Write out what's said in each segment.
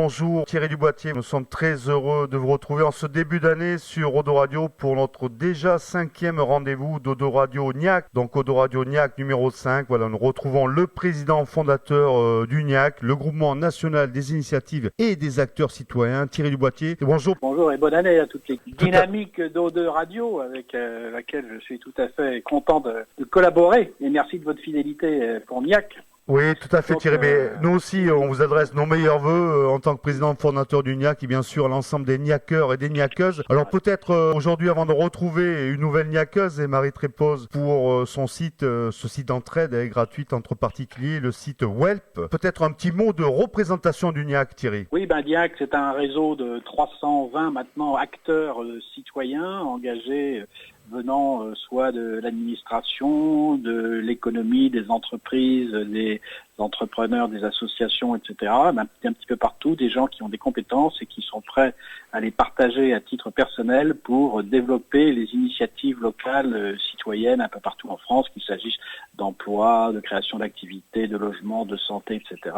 bonjour Thierry Duboitier. Nous sommes très heureux de vous retrouver en ce début d'année sur Odo Radio pour notre déjà 5e rendez-vous d'Odo Radio NIAC. Donc Odo Radio NIAC numéro 5. Voilà, nous retrouvons le président fondateur du NIAC, le groupement national des initiatives et des acteurs citoyens, Thierry Duboitier. Bonjour. Bonjour et bonne année à toute l'équipe dynamique d'Odo Radio avec laquelle je suis tout à fait content de collaborer. Et merci de votre fidélité pour NIAC. Oui, tout à fait Thierry, mais nous aussi on vous adresse nos meilleurs vœux en tant que président fondateur du NIAC et bien sûr à l'ensemble des NIACeurs et des NIACeuses. Alors peut-être aujourd'hui avant de retrouver une nouvelle NIACeuse et Marie Trépose pour son site, ce site d'entraide gratuite entre particuliers, le site WELP, peut-être un petit mot de représentation du NIAC Thierry. Oui, NIAC c'est un réseau de 320 maintenant acteurs citoyens engagés venant soit de l'administration, de l'économie, des entreprises, des entrepreneurs, des associations, etc. Un petit peu partout, des gens qui ont des compétences et qui sont prêts à les partager à titre personnel pour développer les initiatives locales citoyennes un peu partout en France, qu'il s'agisse d'emploi, de création d'activités, de logement, de santé, etc.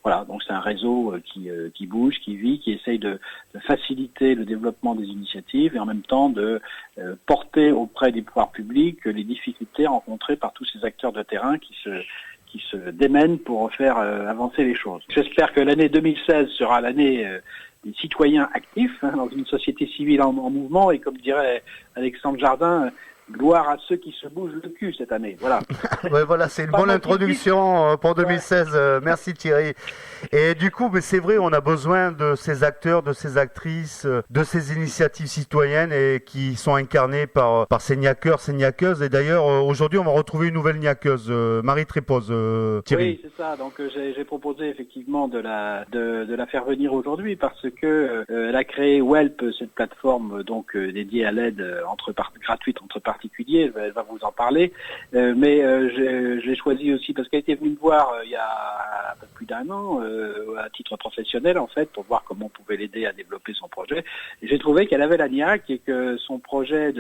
Voilà, donc c'est un réseau qui bouge, qui vit, qui essaye de faciliter le développement des initiatives et en même temps de porter auprès des pouvoirs publics les difficultés rencontrées par tous ces acteurs de terrain qui se démènent pour faire avancer les choses. J'espère que l'année 2016 sera l'année des citoyens actifs dans une société civile en mouvement et comme dirait Alexandre Jardin, gloire à ceux qui se bougent le cul cette année. Voilà. Ouais, voilà, c'est une bonne introduction pour 2016. Ouais. Merci Thierry. Et du coup, mais c'est vrai, on a besoin de ces acteurs, de ces actrices, de ces initiatives citoyennes et qui sont incarnées par ces NIACeurs, ces NIACeuses. Et d'ailleurs, aujourd'hui, on va retrouver une nouvelle NIACeuse, Marie Trépose, Thierry. Oui, c'est ça. Donc, j'ai proposé effectivement de la faire venir aujourd'hui parce que elle a créé WELP, cette plateforme donc dédiée à l'aide gratuite entre particulier, elle va vous en parler, mais je l'ai choisi aussi parce qu'elle était venue me voir il y a un peu plus d'un an à titre professionnel en fait pour voir comment on pouvait l'aider à développer son projet et j'ai trouvé qu'elle avait la NIAC et que son projet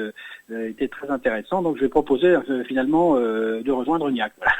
était très intéressant donc je lui ai proposé finalement de rejoindre NIAC. Voilà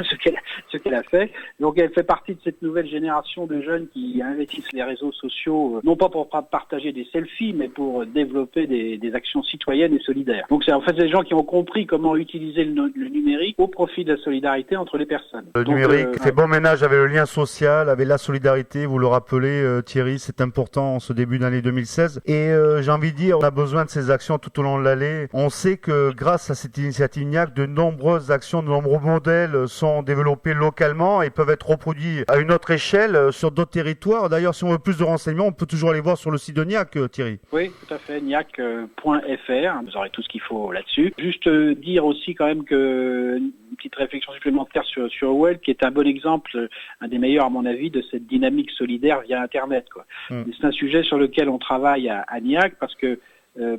ce qu'elle a fait. Donc elle fait partie de cette nouvelle génération de jeunes qui investissent les réseaux sociaux non pas pour partager des selfies mais pour développer des actions citoyennes et solidaires. Donc c'est en fait des gens qui ont compris comment utiliser le numérique au profit de la solidarité entre les personnes. Le numérique fait bon ménage avec le lien social, avec la solidarité, vous le rappelez Thierry, c'est important en ce début d'année 2016. Et j'ai envie de dire, on a besoin de ces actions tout au long de l'année. On sait que grâce à cette initiative NIAC, de nombreuses actions, de nombreux modèles sont développés localement et peuvent être reproduits à une autre échelle sur d'autres territoires. D'ailleurs, si on veut plus de renseignements, on peut toujours aller voir sur le site de NIAC, Thierry. Oui, tout à fait, niac.fr, vous aurez tout ce qu'il faut là-dessus. Juste dire aussi quand même que une petite réflexion supplémentaire sur WELP qui est un bon exemple, un des meilleurs à mon avis, de cette dynamique solidaire via Internet. C'est un sujet sur lequel on travaille à NIAC parce que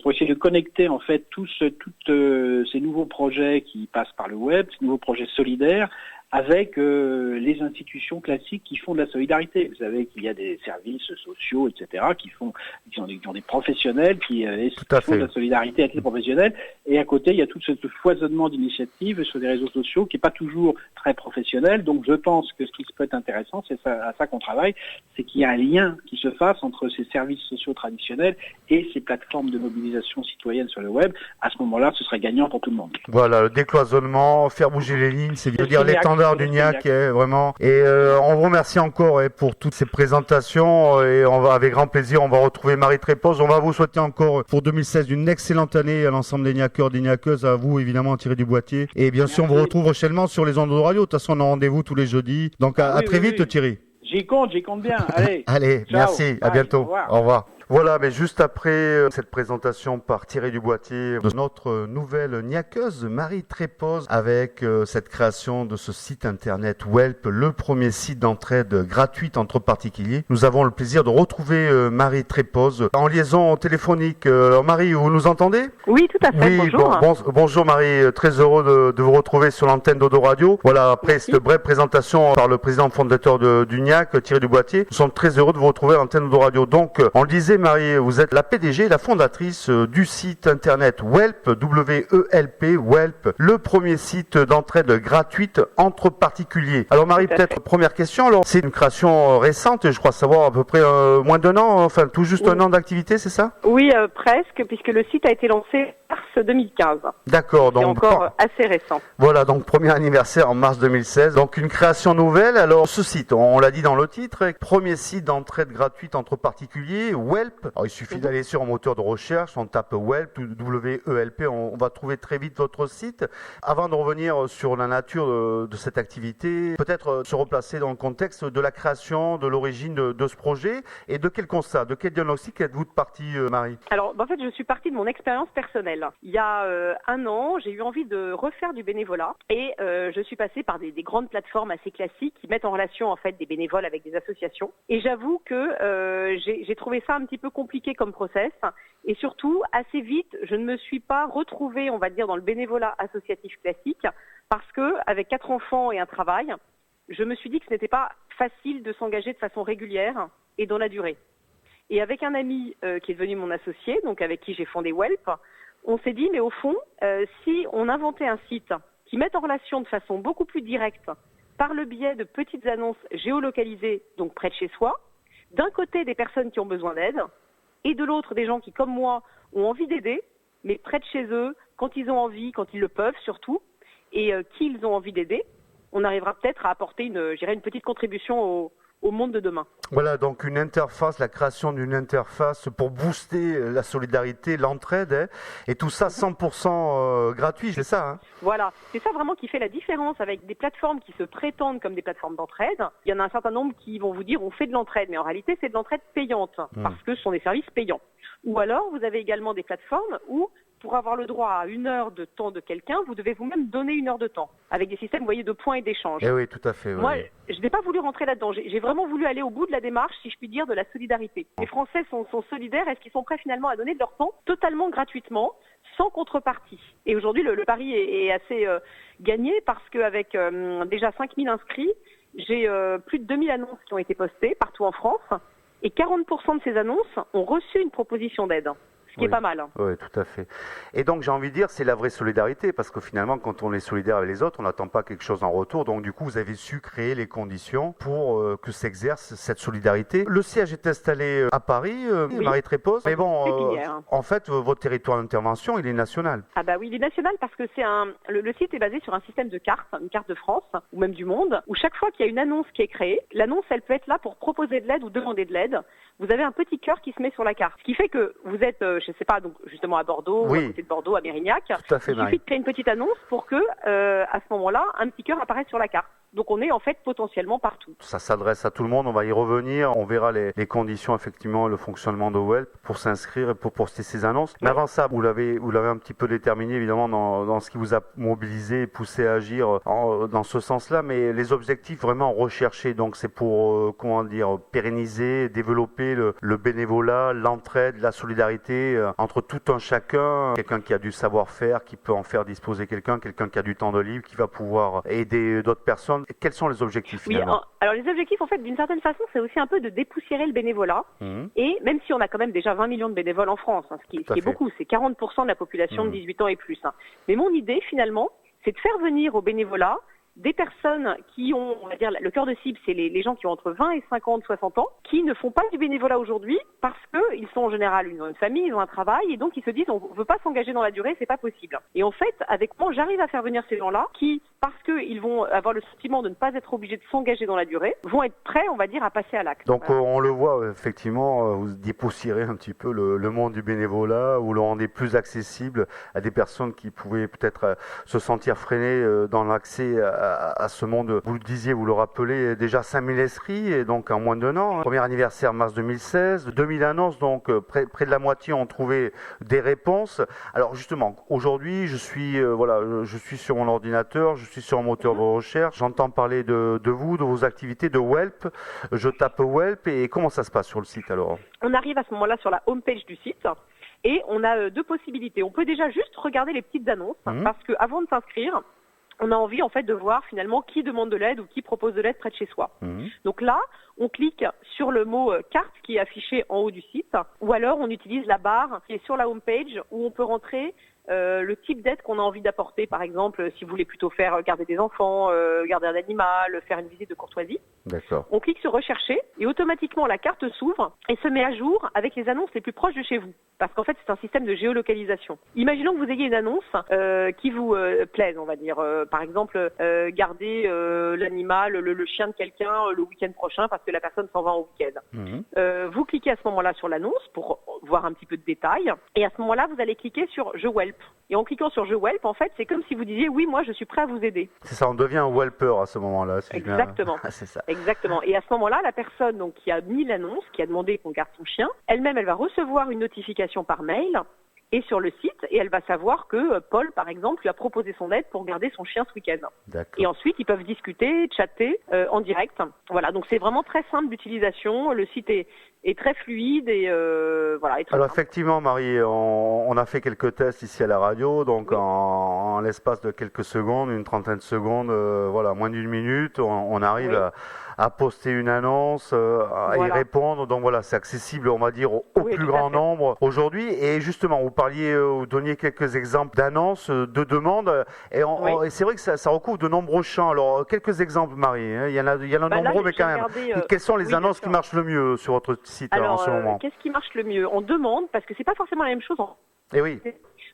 pour essayer de connecter en fait tous ces nouveaux projets qui passent par le web, ces nouveaux projets solidaires, avec les institutions classiques qui font de la solidarité. Vous savez qu'il y a des services sociaux, etc., qui ont des professionnels qui font de la solidarité avec les professionnels. Et à côté, il y a tout ce foisonnement d'initiatives sur les réseaux sociaux qui n'est pas toujours très professionnel. Donc je pense que ce qui peut être intéressant, c'est à ça qu'on travaille, c'est qu'il y a un lien qui se fasse entre ces services sociaux traditionnels et ces plateformes de mobilisation citoyenne sur le web. À ce moment-là, ce serait gagnant pour tout le monde. Voilà, le décloisonnement, faire bouger les lignes, c'est dire l'étendard du NIAC, vraiment. Et on vous remercie encore pour toutes ces présentations et on va avec grand plaisir, on va retrouver Marie Trépose. On va vous souhaiter encore pour 2016 une excellente année à l'ensemble des NIACeurs, des NIACeuses, à vous évidemment Thierry Duboitier. Et bien sûr, on vous retrouve prochainement sur les ondes de radio. De toute façon, on a rendez-vous tous les jeudis. Donc à très vite Thierry. J'y compte bien. Allez. Allez, merci, à bientôt. Au revoir. Voilà, mais juste après cette présentation par Thierry Duboitier de notre nouvelle NIACeuse, Marie Trépose, avec cette création de ce site internet WELP, le premier site d'entraide gratuite entre particuliers. Nous avons le plaisir de retrouver Marie Trépose en liaison téléphonique. Alors Marie, vous nous entendez ? Oui, tout à fait, oui, bonjour. Bonjour Marie, très heureux de vous retrouver sur l'antenne d'Odo Radio. Voilà, après cette brève présentation par le président fondateur du NIAC, Thierry Duboitier, nous sommes très heureux de vous retrouver à l'antenne d'Odo Radio. Donc, on le disait, disais, Marie, vous êtes la PDG, la fondatrice du site internet Welp, W-E-L-P, Welp, le premier site d'entraide gratuite entre particuliers. Alors Marie, peut-être première question, alors c'est une création récente, je crois savoir à peu près moins d'un an, enfin tout juste un an d'activité, c'est ça? Oui, presque, puisque le site a été lancé en mars 2015. D'accord, donc c'est encore assez récent. Voilà, donc premier anniversaire en mars 2016, donc une création nouvelle. Alors ce site, on l'a dit dans le titre, premier site d'entraide gratuite entre particuliers, Welp. Alors il suffit d'aller sur un moteur de recherche, on tape Welp, W-E-L-P, on va trouver très vite votre site. Avant de revenir sur la nature de cette activité, peut-être se replacer dans le contexte de la création, de l'origine de ce projet et de quel constat, de quel diagnostic êtes-vous partie, Marie? Alors en fait, je suis partie de mon expérience personnelle. Il y a un an, j'ai eu envie de refaire du bénévolat et je suis passée par des grandes plateformes assez classiques qui mettent en relation en fait des bénévoles avec des associations. Et j'avoue que j'ai trouvé ça un petit peu compliqué comme process et surtout assez vite, je ne me suis pas retrouvée, on va dire, dans le bénévolat associatif classique parce que avec 4 enfants et un travail, je me suis dit que ce n'était pas facile de s'engager de façon régulière et dans la durée. Et avec un ami qui est devenu mon associé, donc avec qui j'ai fondé Welp, on s'est dit, mais au fond, si on inventait un site qui met en relation de façon beaucoup plus directe, par le biais de petites annonces géolocalisées, donc près de chez soi, d'un côté des personnes qui ont besoin d'aide, et de l'autre des gens qui, comme moi, ont envie d'aider, mais près de chez eux, quand ils ont envie, quand ils le peuvent surtout, et qui ils ont envie d'aider, on arrivera peut-être à apporter une petite contribution au monde de demain. Voilà, donc une interface, la création d'une interface pour booster la solidarité, l'entraide, et tout ça 100% gratuit, c'est ça, hein? Voilà, c'est ça vraiment qui fait la différence avec des plateformes qui se prétendent comme des plateformes d'entraide. Il y en a un certain nombre qui vont vous dire on fait de l'entraide, mais en réalité c'est de l'entraide payante, parce que ce sont des services payants. Ou alors vous avez également des plateformes où pour avoir le droit à 1 heure de temps de quelqu'un, vous devez vous-même donner 1 heure de temps, avec des systèmes, vous voyez, de points et d'échanges. Eh oui, tout à fait. Moi, oui. je n'ai pas voulu rentrer là-dedans. J'ai vraiment voulu aller au bout de la démarche, si je puis dire, de la solidarité. Les Français sont solidaires. Est-ce qu'ils sont prêts finalement à donner de leur temps totalement gratuitement, sans contrepartie? Et aujourd'hui, le pari est assez gagné parce qu'avec déjà 5000 inscrits, j'ai plus de 2000 annonces qui ont été postées partout en France. Et 40% de ces annonces ont reçu une proposition d'aide. Ce qui est pas mal. Oui, tout à fait. Et donc, j'ai envie de dire, c'est la vraie solidarité, parce que finalement, quand on est solidaire avec les autres, on n'attend pas quelque chose en retour. Donc, du coup, vous avez su créer les conditions pour que s'exerce cette solidarité. Le siège est installé à Paris, oui. Marie Trépose. Mais bon, en fait, votre territoire d'intervention, il est national. Ah bah oui, il est national parce que le site est basé sur un système de cartes, une carte de France, ou même du monde, où chaque fois qu'il y a une annonce qui est créée, l'annonce, elle peut être là pour proposer de l'aide ou demander de l'aide. Vous avez un petit cœur qui se met sur la carte. Ce qui fait que vous êtes, je sais pas, donc justement à Bordeaux, ou à côté de Bordeaux, à Mérignac. Tout à fait, il suffit de créer une petite annonce pour que, à ce moment-là, un petit cœur apparaisse sur la carte. Donc on est en fait potentiellement partout. Ça s'adresse à tout le monde, on va y revenir, on verra les conditions, effectivement, le fonctionnement de Welp pour s'inscrire et pour poster ces annonces. Mais avant ça, vous l'avez un petit peu déterminé évidemment dans ce qui vous a mobilisé et poussé à agir dans ce sens-là, mais les objectifs vraiment recherchés, donc c'est pour, pérenniser, développer le bénévolat, l'entraide, la solidarité entre tout un chacun, quelqu'un qui a du savoir-faire, qui peut en faire disposer quelqu'un qui a du temps de libre, qui va pouvoir aider d'autres personnes. Quels sont les objectifs finalement? Oui, alors les objectifs, en fait, d'une certaine façon, c'est aussi un peu de dépoussiérer le bénévolat. Et même si on a quand même déjà 20 millions de bénévoles en France, ce qui est beaucoup, c'est 40% de la population de 18 ans et plus. Mais mon idée, finalement, c'est de faire venir au bénévolat des personnes qui ont, on va dire, le cœur de cible, c'est les gens qui ont entre 20 et 50, 60 ans, qui ne font pas du bénévolat aujourd'hui parce qu'ils sont en général une famille, ils ont un travail, et donc ils se disent on ne veut pas s'engager dans la durée, c'est pas possible. Et en fait, avec moi, j'arrive à faire venir ces gens-là qui, parce qu'ils vont avoir le sentiment de ne pas être obligés de s'engager dans la durée, vont être prêts, on va dire, à passer à l'acte. Donc on le voit, effectivement, vous dépoussiérez un petit peu le monde du bénévolat, vous le rendez plus accessible à des personnes qui pouvaient peut-être se sentir freinées dans l'accès à ce monde. Vous le disiez, vous le rappelez, déjà 5000 inscrits, et donc en moins d'1 an. Premier anniversaire mars 2016, 2000 annonces, donc près de la moitié ont trouvé des réponses. Alors justement, aujourd'hui, je suis sur mon ordinateur, je suis sur un moteur de recherche, j'entends parler de vous, de vos activités, de Welp, je tape Welp, et comment ça se passe sur le site alors? On arrive à ce moment-là sur la homepage du site. Et on a 2 possibilités. On peut déjà juste regarder les petites annonces, parce qu'avant de s'inscrire, on a envie en fait de voir finalement qui demande de l'aide ou qui propose de l'aide près de chez soi. Donc là, on clique sur le mot carte qui est affiché en haut du site, ou alors on utilise la barre qui est sur la home page où on peut rentrer le type d'aide qu'on a envie d'apporter. Par exemple, si vous voulez plutôt faire garder des enfants, garder un animal, faire une visite de courtoisie. D'accord. On clique sur rechercher et automatiquement la carte s'ouvre et se met à jour avec les annonces les plus proches de chez vous. Parce qu'en fait, c'est un système de géolocalisation. Imaginons que vous ayez une annonce qui vous plaise, on va dire. Par exemple, garder l'animal, le chien de quelqu'un le week-end prochain parce que la personne s'en va en week-end. Vous cliquez à ce moment-là sur l'annonce pour voir un petit peu de détails. Et à ce moment-là, vous allez cliquer sur Je Welp. Et en cliquant sur Je Welp, en fait, c'est comme si vous disiez oui, moi, je suis prêt à vous aider. C'est ça, on devient un welper à ce moment-là. Si Exactement. C'est ça. Exactement. Et à ce moment-là, la personne donc qui a mis l'annonce, qui a demandé qu'on garde son chien, elle-même, elle va recevoir une notification par mail et sur le site, et elle va savoir que Paul, par exemple, lui a proposé son aide pour garder son chien ce week-end. D'accord. Et ensuite, ils peuvent discuter, chatter en direct. Voilà, donc c'est vraiment très simple d'utilisation. Le site est très fluide et voilà. Et très Alors simple. effectivement, Marie, on a fait quelques tests ici à la radio, donc Oui. en l'espace de quelques secondes, une trentaine de secondes, voilà, moins d'une minute, on arrive Oui. à poster une annonce, à y Voilà. répondre. Donc voilà, c'est accessible, on va dire, au Oui, plus tout à grand fait. nombre aujourd'hui. Et justement, vous donniez quelques exemples d'annonces, de demandes, et c'est vrai que ça recouvre de nombreux champs. Alors quelques exemples, Marie, hein. Il y en a Là, nombreux, mais j'ai quand même. regardé, Quelles sont les oui, bien annonces qui sûr. marchent le mieux sur votre site en Alors, ce moment? qu'est-ce qui marche le mieux? On demande, parce que c'est pas forcément la même chose. Eh oui.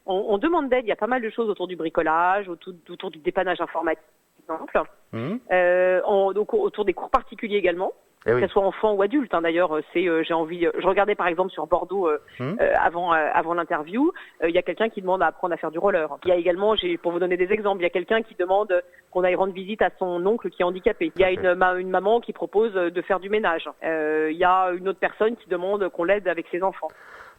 On demande d'aide. Il y a pas mal de choses autour du bricolage, autour du dépannage informatique, par exemple. Donc autour des cours particuliers également. Eh oui. Que ce soit enfant ou adulte, hein, d'ailleurs, je regardais par exemple sur Bordeaux avant l'interview, il y a quelqu'un qui demande à apprendre à faire du roller. Il y a également, pour vous donner des exemples, il y a quelqu'un qui demande qu'on aille rendre visite à son oncle qui est handicapé. Il y a une maman qui propose de faire du ménage. Il y a une autre personne qui demande qu'on l'aide avec ses enfants.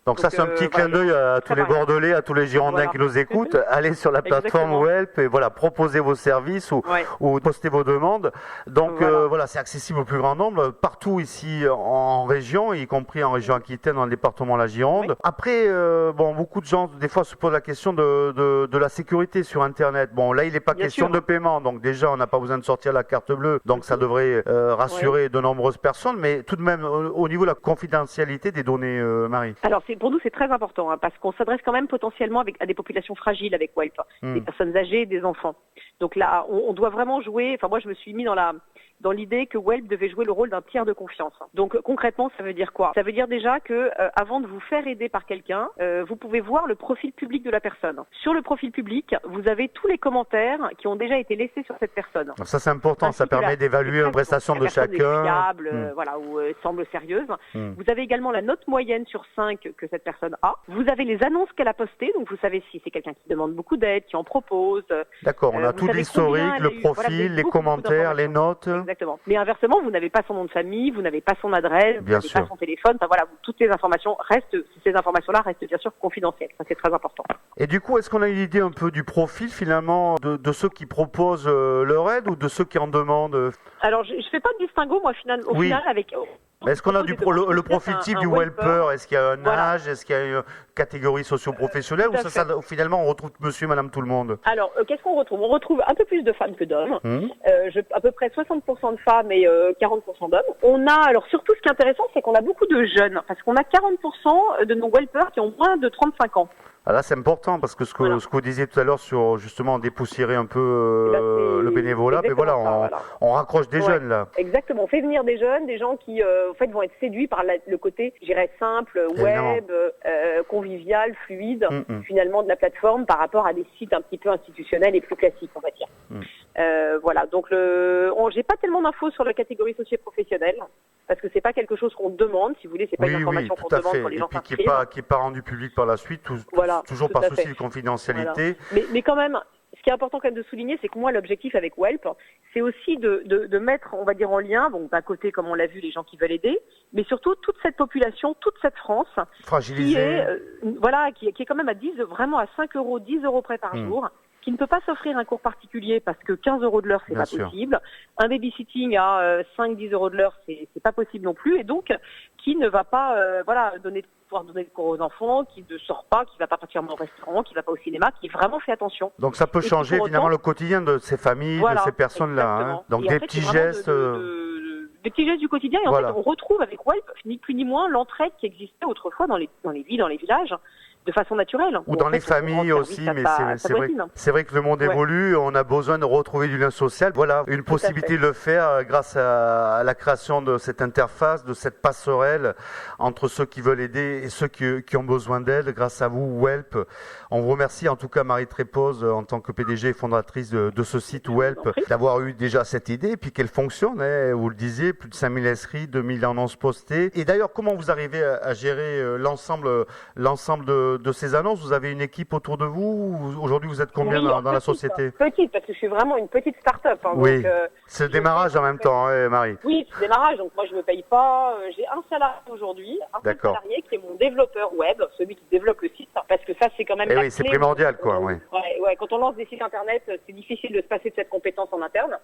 Donc ça, c'est un petit clin d'œil à tous les Bordelais, à tous les Girondins qui nous écoutent. Allez sur la plateforme Welp et voilà, proposez vos services ou postez vos demandes. Donc voilà, c'est accessible au plus grand nombre, partout ici en région, y compris en région Aquitaine, dans le département de la Gironde. Oui. Après, beaucoup de gens, des fois, se posent la question de la sécurité sur Internet. Bon, là, il n'est pas question de paiement, donc déjà, on n'a pas besoin de sortir la carte bleue, donc ça devrait rassurer de nombreuses personnes, mais tout de même, au niveau de la confidentialité des données, Marie. Alors, pour nous, c'est très important, hein, parce qu'on s'adresse quand même potentiellement à des populations fragiles avec Welp, des personnes âgées, des enfants. Donc là, on doit vraiment jouer. Enfin, moi, je me suis mis dans l'idée que Welp devait jouer le rôle d'un tiers de confiance. Donc concrètement, ça veut dire quoi? Ça veut dire déjà que avant de vous faire aider par quelqu'un, vous pouvez voir le profil public de la personne. Sur le profil public, vous avez tous les commentaires qui ont déjà été laissés sur cette personne. Ça, c'est important. Ainsi ça permet d'évaluer la prestation de chacun. Fiable, voilà, ou semble sérieuse. Vous avez également la note moyenne sur 5 que cette personne a. Vous avez les annonces qu'elle a postées, donc vous savez si c'est quelqu'un qui demande beaucoup d'aide, qui en propose. D'accord, on a tout l'historique, le profil, les commentaires, les notes. Exactement. Mais inversement, vous n'avez pas son nom de famille, vous n'avez pas son adresse, vous n'avez pas son téléphone. Enfin voilà, toutes les informations ces informations-là restent bien sûr confidentielles. Ça, c'est très important. Et du coup, est-ce qu'on a une idée un peu du profil finalement de ceux qui proposent leur aide ou de ceux qui en demandent? Alors, je fais pas de distinguo, moi, au final, avec. Est-ce qu'on a le profil type du welper? Est-ce qu'il y a un âge? Est-ce qu'il y a une catégorie socio-professionnelle? Ou finalement on retrouve monsieur, madame, tout le monde? Alors, qu'est-ce qu'on retrouve? On retrouve un peu plus de femmes que d'hommes. À peu près 60% de femmes et 40% d'hommes. On a, alors surtout ce qui est intéressant, c'est qu'on a beaucoup de jeunes. Parce qu'on a 40% de nos welpers qui ont moins de 35 ans. Ah là, c'est important parce que ce que vous disiez tout à l'ure sur justement dépoussiérer un peu le bénévolat, mais voilà, on raccroche des jeunes là. Exactement, on fait venir des jeunes, des gens qui en fait vont être séduits par le côté, je dirais, simple, web, convivial, fluide, finalement de la plateforme par rapport à des sites un petit peu institutionnels et plus classiques, on va dire. Voilà, donc j'ai pas tellement d'infos sur la catégorie socio-professionnelle. Parce que c'est pas quelque chose qu'on demande, si vous voulez, c'est pas une information qu'on demande quand les gens s'inscrivent. Qui est pas rendu public par la suite, toujours par souci de confidentialité. Voilà. Mais quand même, ce qui est important quand même de souligner, c'est que moi, l'objectif avec Welp, c'est aussi de mettre, on va dire, en lien, bon, d'un côté, comme on l'a vu, les gens qui veulent aider, mais surtout toute cette population, toute cette France, fragilisée, qui est quand même vraiment à 5 €, 10 € près par jour, qui ne peut pas s'offrir un cours particulier parce que 15 € de l'heure, c'est Bien pas sûr. possible. Un babysitting à 5-10 € de l'heure, c'est pas possible non plus. Et donc, qui ne va pas pouvoir donner le cours aux enfants, qui ne sort pas, qui ne va pas partir au restaurant, qui ne va pas au cinéma, qui vraiment fait attention. Donc ça peut Et changer pour finalement autant- le quotidien de ces familles, Voilà, de ces personnes-là. Hein. exactement. Donc Et en des fait, petits c'est vraiment gestes. des petits gestes du quotidien. Et en Voilà. fait, on retrouve avec Welp, ni plus ni moins, l'entraide qui existait autrefois dans les villes, dans les villages, de façon naturelle. Ou Où, dans en les fait, on rend familles service aussi, à mais sa c'est vrai, voisine. c'est vrai que le monde Ouais. évolue, on a besoin de retrouver du lien social. Voilà, une possibilité de le faire grâce à la création de cette interface, de cette passerelle entre ceux qui veulent aider et ceux qui ont besoin d'aide. Grâce à vous, Welp. On vous remercie en tout cas, Marie Trépose, en tant que PDG et fondatrice de ce site Welp, d'avoir eu déjà cette idée et puis qu'elle fonctionne. Hein, vous le disiez, plus de 5000 inscrits, 2000 annonces postées. Et d'ailleurs, comment vous arrivez à gérer l'ensemble de ces annonces? Vous avez une équipe autour de vous? Aujourd'hui, vous êtes combien Oui, dans la petite, société? Petite, parce que je suis vraiment une petite start-up. Hein, Oui, donc, c'est le démarrage en même temps, hein, Marie. oui, c'est le démarrage, donc moi je me paye pas. J'ai un salarié aujourd'hui, un seul D'accord. salarié qui est mon développeur web, celui qui développe le site, parce que ça c'est quand même Eh la oui, c'est clé. primordial, quoi, oui. Ouais, quand on lance des sites internet, c'est difficile de se passer de cette compétence en interne.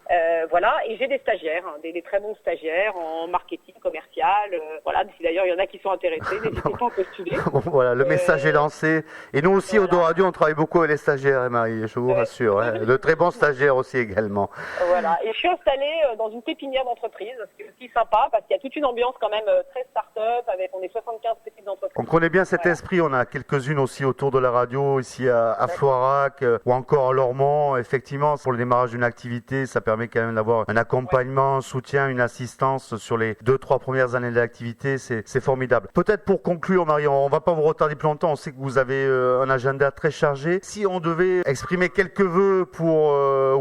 Voilà, et j'ai des stagiaires, hein, des très bons stagiaires en marketing commercial. Voilà, si d'ailleurs il y en a qui sont intéressés, n'hésitez pas à postuler. Bon, voilà, le message est lancé. Et nous aussi, Voilà. au Radio, on travaille beaucoup avec les stagiaires, hein, Marie, je vous rassure. Hein. De très bons stagiaires aussi également. Voilà, et je suis installée dans une pépinière d'entreprise, ce qui est aussi sympa, parce qu'il y a toute une ambiance quand même très start-up, on est 75 petites entreprises. On connaît bien cet esprit, on a quelques-unes aussi autour de la radio, ici à Floirac, ou encore à Lormont. Effectivement, pour le démarrage d'une activité, ça permet quand même d'avoir un accompagnement, un soutien, une assistance sur les 2-3 premières années de l'activité. C'est formidable. Peut-être pour conclure, Marie, on va pas vous retarder plus longtemps, on sait que vous avez un agenda très chargé. Si on devait exprimer quelques vœux pour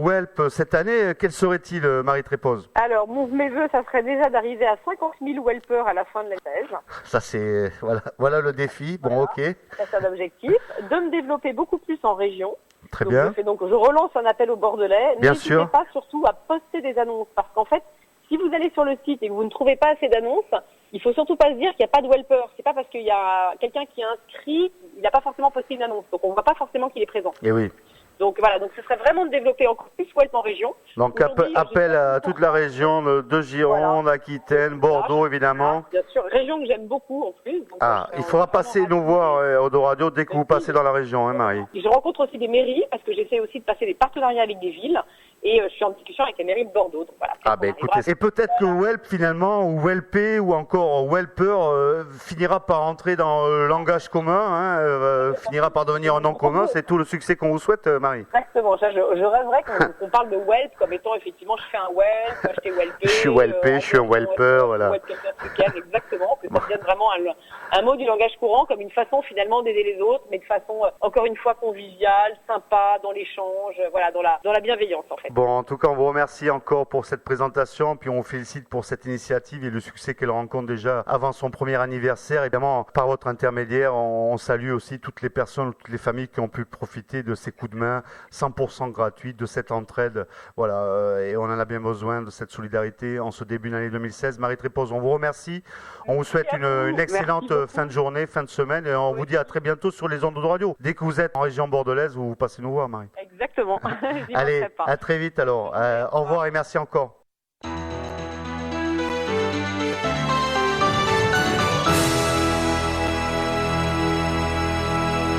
Welp cette année, quels seraient-ils, Marie Trépose? Alors, mes vœux, ça serait déjà d'arriver à 50 000 Welpers à la fin de la thèse. Ça, c'est voilà le défi. Bon, ok, Ça, c'est un objectif. De me développer beaucoup plus en région. très Donc, bien. je relance un appel aux Bordelais. Bien N'hésitez sûr. pas surtout à poster des annonces. Parce qu'en fait, si vous allez sur le site et que vous ne trouvez pas assez d'annonces, il faut surtout pas se dire qu'il n'y a pas de Welper. C'est pas parce qu'il y a quelqu'un qui est inscrit, il n'a pas forcément posté une annonce. Donc, on ne voit pas forcément qu'il est présent. Et oui. Donc, voilà. Donc, ce serait vraiment de développer encore plus Welp en région. Donc Aujourd'hui, appel j'ai à toute la région de Gironde, Aquitaine, Bordeaux évidemment. Bien sûr, région que j'aime beaucoup en plus. Donc, Ah, je il suis faudra vraiment passer ravie. nous voir au Radio dès que vous passez dans la région, hein, Marie. Je rencontre aussi des mairies parce que j'essaie aussi de passer des partenariats avec des villes et je suis en discussion avec la mairie de Bordeaux. Donc voilà. Ah ben écoutez, et peut-être que Welp finalement, ou Welpé, ou encore Welper finira par entrer dans le langage commun, hein, finira par devenir un nom commun. C'est tout le succès qu'on vous souhaite, Marie. Exactement. Ça, je rêverais qu'on parle de Welp comme étant effectivement, je fais un Welp, je t'ai Welpé. Je suis Welpé, je suis un Welper, voilà. Exactement. Que ça devienne vraiment un mot du langage courant comme une façon finalement d'aider les autres, mais de façon encore une fois conviviale, sympa, dans l'échange, voilà, dans la bienveillance en fait. Bon, en tout cas, on vous remercie encore pour cette présentation, puis on vous félicite pour cette initiative et le succès qu'elle rencontre déjà avant son premier anniversaire. Évidemment, par votre intermédiaire, on salue aussi toutes les personnes, toutes les familles qui ont pu profiter de ces coups de main 100% gratuits, de cette entraide. Voilà, et on en a bien besoin de cette solidarité en ce début d'année 2016. Marie Trépose, on vous remercie. On vous souhaite une excellente fin de journée, fin de semaine, et on vous dit à très bientôt sur les ondes de radio. Dès que vous êtes en région bordelaise, vous passez nous voir, Marie. Exactement. Allez, à très vite alors. Au revoir et merci encore.